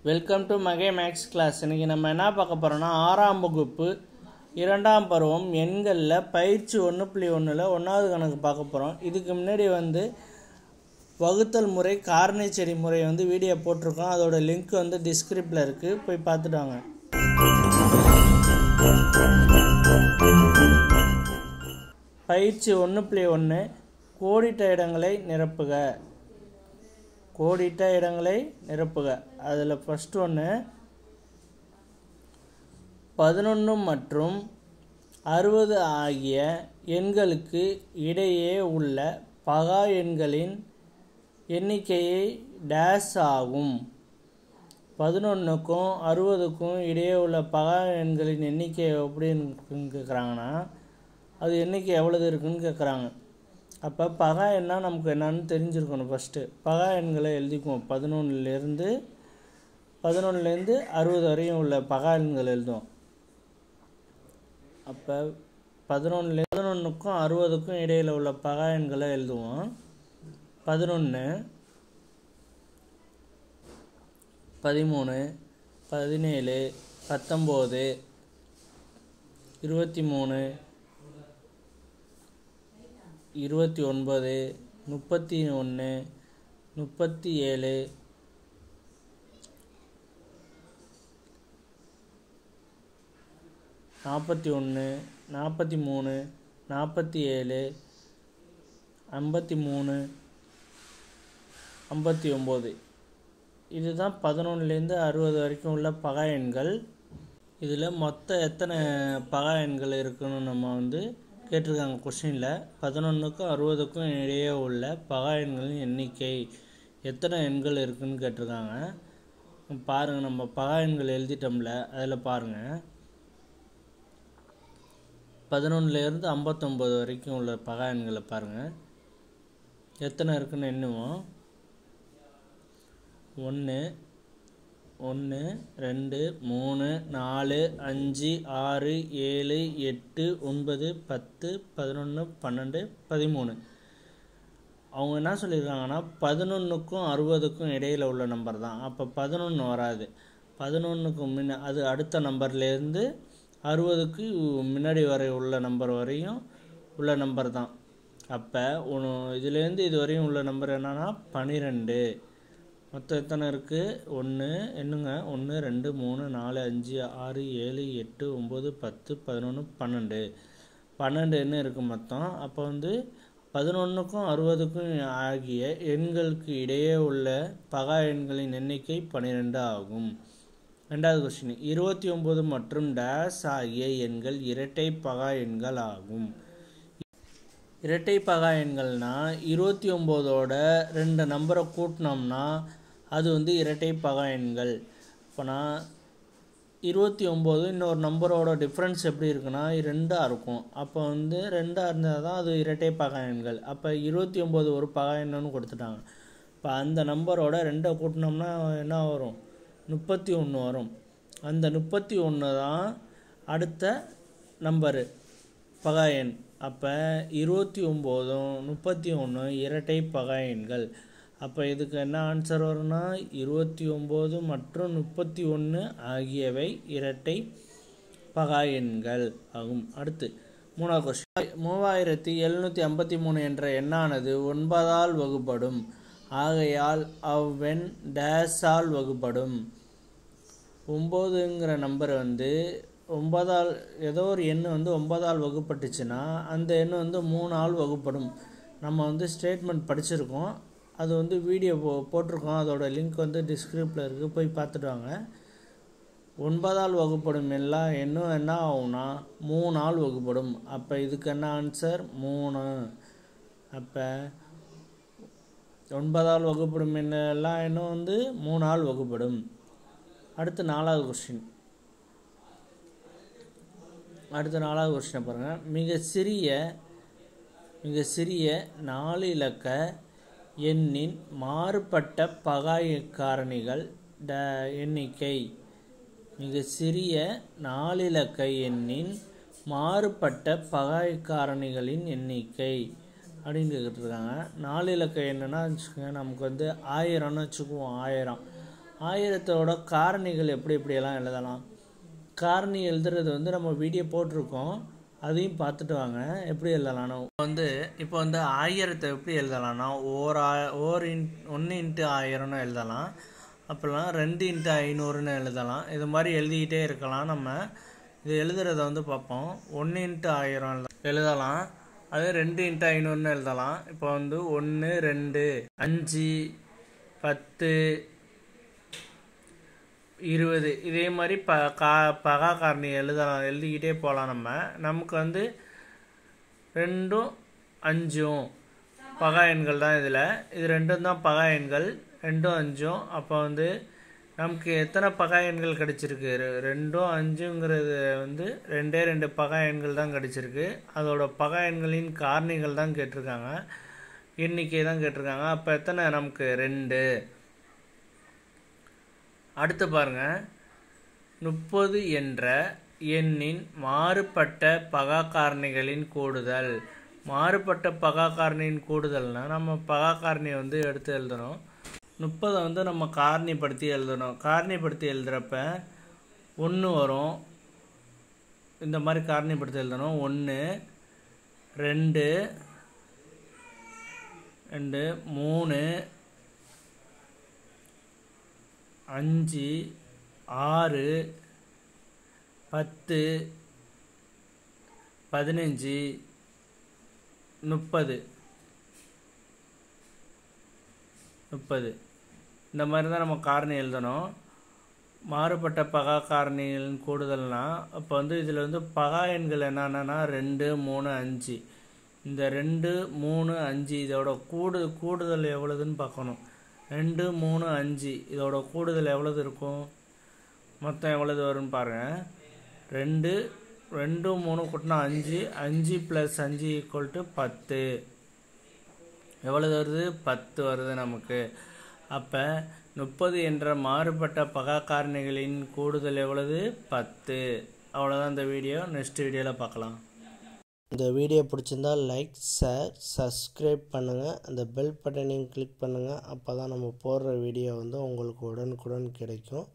Welcome to மகே maths class. இன்றைக்கி நம்ம என்ன பார்க்க போகிறோன்னா 6ஆம் வகுப்பு 2ஆம் பருவம் எண்களில் பயிற்சி 1.1ல் 1வது கணக்கு பார்க்க போகிறோம். இதுக்கு முன்னாடி வகுத்தல் முறை காரணி செடி முறை வீடியோ போட்டிருக்கோம். அதோட லிங்க் டிஸ்கிரிப்ஷனில் இருக்குது, போய் பார்த்துட்டு வாங்க. பயிற்சி 1.1 கோடிட்ட இடங்களை நிரப்புக. கோடிட்ட இடங்களை நிரப்புக. அதில் ஃபஸ்ட் ஒன்று 11 மற்றும் 60 ஆகிய எண்களுக்கு இடையே உள்ள பகா எண்களின் எண்ணிக்கையை டேஸ் ஆகும். 11க்கும் 60க்கும் இடையே உள்ள பகா எண்களின் எண்ணிக்கை எப்படின்னு கேட்குறாங்கன்னா, அது எண்ணிக்கை எவ்வளவு இருக்குன்னு கேட்குறாங்க. அப்போ பகா எண்ணா நமக்கு என்னன்னு தெரிஞ்சிருக்கணும். ஃபஸ்ட்டு பகா எண்களை எழுதிக்குவோம். 11லேருந்து 60 வரையும் உள்ள பகா எண்கள் எழுதுவோம். அப்போ 11க்கும் 60க்கும் இடையில் உள்ள பகா எண்களை எழுதுவோம். 11, 13, 17, 19, 23, 29, 31, 37, 41, 43, 47, 53, 59. இதுதான் 11லேருந்து 60 வரைக்கும் உள்ள பகா எண்கள். இதில் மொத்தம் எத்தனை பகா எண்கள் இருக்குன்னு நம்ம கேட்டிருக்காங்க கொஸ்டினில். 11க்கும் 60க்கும் இடையே உள்ள பகா எண்களின் எண்ணிக்கை எத்தனை எண்கள் இருக்குதுன்னு கேட்டிருக்காங்க. பாருங்கள், நம்ம பகா எண்கள் எழுதிட்டோம்ல, அதில் பாருங்கள் 11லேருந்து 59 வரைக்கும் உள்ள பகா எண்களை பாருங்கள் எத்தனை இருக்குன்னு எண்ணுவோம். 1, 1, 2, 3, 4, 5, 6, 7, 8, 9, 10, 11, 12, 13. அவங்க என்ன சொல்லியிருக்காங்கன்னா 11க்கும் 60க்கும் இடையில் உள்ள நம்பர் தான். அப்போ 11 வராது. 11க்கு அது அடுத்த நம்பர்லேருந்து 60க்கு முன்னாடி வரை உள்ள நம்பர் வரையும் உள்ள நம்பர் தான். அப்போ இதுலேருந்து இது வரையும் உள்ள நம்பர் என்னன்னா 12. மொத்தம் எத்தனை இருக்குது? 1 என்னங்க 1, 2, 3, 4, 5, 6, 7, 8, 9, 10, 11, 12. 12 என்ன இருக்குது மொத்தம். அப்போ 11க்கும் 60க்கும் ஆகிய எண்களுக்கு இடையே உள்ள பகா எண்களின் எண்ணிக்கை 12 ஆகும். 2வது கொஸ்டின் 29 மற்றும் டேஸ் ஆகிய எண்கள் இரட்டை பகா எண்கள் ஆகும். இரட்டை பகா எண்கள்னால் 29ஓட 2 நம்பரை கூட்டினோம்னா அது இரட்டை பகா எண்கள். இப்போனா 29 இன்னொரு நம்பரோட டிஃப்ரென்ஸ் எப்படி இருக்குன்னா 2ஆக இருக்கும். அப்போ 2ஆக இருந்தால் தான் அது இரட்டை பகா எண்கள். அப்போ 29 ஒரு பகா எண்ணுன்னு கொடுத்துட்டாங்க. இப்போ அந்த நம்பரோட 2 கூட்டினோம்னா என்ன வரும்? 31 வரும். அந்த 31 தான் அடுத்த நம்பரு பகா எண். அப்போ 29ம் 31 இரட்டை பகா எண்கள். அப்போ இதுக்கு என்ன ஆன்சர் வரும்னா 29 மற்றும் 31 ஆகியவை இரட்டை பகா எண்கள் ஆகும். அடுத்து 3வது கொஸ்டின் 3753 என்ற எண்ணானது 9ஆல் வகுப்படும். ஆகையால் அவ்வெண் டேஸால் வகுப்படும். 9ங்கிற நம்பர் 9ஆல் ஏதோ ஒரு எண் 9ஆல் வகுப்பட்டுச்சுன்னா அந்த எண் 3ஆல் வகுப்படும். நம்ம ஸ்டேட்மெண்ட் படிச்சிருக்கோம். அது வீடியோ போட்டிருக்கோம். அதோட லிங்க் டிஸ்கிரிப்ஷனில் இருக்குது, போய் பார்த்துட்டு வாங்க. 9ஆல் வகுப்படும் எல்லா எண்ணும் என்ன ஆகும்னா 3ஆல் வகுப்படும். அப்போ இதுக்கு என்ன ஆன்சர்? 3. அப்போ 9ஆல் வகுப்படும் எல்லா எண்ணும் 3ஆல் வகுப்படும். அடுத்து 4வது கொஸ்டின். அடுத்த 4வது கொஸ்டினை பாருங்கள். மிக சிறிய 4 இலக்க எண்ணின் மாறுபட்ட பகா காரணிகள் எண்ணிக்கை. மிக சிறிய 4 இலக்க எண்ணின் மாறுபட்ட பகா காரணிகளின் எண்ணிக்கை அப்படின்னு கேட்டுருக்காங்க. 4 இலக்க எண்ணுன்னா வச்சுக்கோங்க, நமக்கு 1000ன்னு வச்சுக்குவோம். 1000 1000ஓட காரணிகள் எப்படியெல்லாம் எழுதலாம். காரணி எழுதுறது வந்து நம்ம வீடியோ போட்டிருக்கோம், அதையும் பார்த்துட்டு வாங்க எப்படி எழுதலாம்னா. இப்போ வந்து 1000 எப்படி எழுதலாம்னா 1 × 1000ன்னு எழுதலாம், அப்போல்லாம் 2 × 500ன்னு எழுதலாம். இது மாதிரி எழுதிக்கிட்டே இருக்கலாம். நம்ம இது எழுதுறத வந்து பார்ப்போம். 1 × 1000 எழுதலாம், அது 2 × 500ன்னு எழுதலாம். இப்போ வந்து 1, 2, 5, 10, 20 இதே மாதிரி பகா காரணி எழுதிக்கிட்டே போகலாம். நமக்கு வந்து 2ம் 5ம் பகா எண்கள் தான். இது 2ம் தான் பகா எண்கள், 2ம் 5ம். அப்போ வந்து நமக்கு எத்தனை பகா எண்கள் கிடச்சிருக்கு? 2ம் 5ங்கிறது வந்து 2 பகா எண்கள் தான் கிடச்சிருக்கு. அதோட பகா எண்களின் காரணிகள் தான் கேட்டிருக்காங்க, எண்ணிக்கை தான் கேட்டிருக்காங்க. அப்போ எத்தனை நமக்கு? 2. அடுத்து பாருங்கள், 30 என்ற எண்ணின் மாறுபட்ட பகா காரணிகளின் கூடுதல். மாறுபட்ட பகா காரணியின் கூடுதல்னால் நம்ம பகா காரணியை வந்து எடுத்து எழுதணும். 30 வந்து நம்ம காரணிப்படுத்தி எழுதணும். காரணிப்படுத்தி எழுதுகிறப்ப 1 வரும், இந்த மாதிரி காரணிப்படுத்தி எழுதணும். 1, 2, 3, 5, 6, 10, 15, 30 இந்த மாதிரி தான் நம்ம காரணி எழுதணும். மாறுபட்ட பகா காரணிகளின் கூடுதல்னால் அப்போ வந்து இதில் வந்து பகா எண்கள் என்னென்னா 2, 3, 5. இந்த 2, 3, 5 இதோட கூடுதல் எவ்வளோதுன்னு பார்க்கணும். 2, 3, 5 இதோட கூடுதல் எவ்வளவு இருக்கும்? மொத்தம் எவ்வளவு வரும்னு பாருங்கள். 2, 3 கூட்டினா 5, 5 + 5 = 10. எவ்வளவு வருது? 10 வருது நமக்கு. அப்போ 30 என்ற மாறுபட்ட பகா காரணிகளின் கூடுதல் எவ்வளவு? 10. அவ்வளோதான் இந்த வீடியோ. நெக்ஸ்ட் வீடியோவில் பார்க்கலாம். இந்த வீடியோ பிடிச்சிருந்தால் லைக், ஷேர், சப்ஸ்கிரைப் பண்ணுங்கள். அந்த பெல் பட்டனையும் கிளிக் பண்ணுங்கள். அப்போ தான் நம்ம போடுற வீடியோ வந்து உங்களுக்கு உடனுக்குடன் கிடைக்கும்.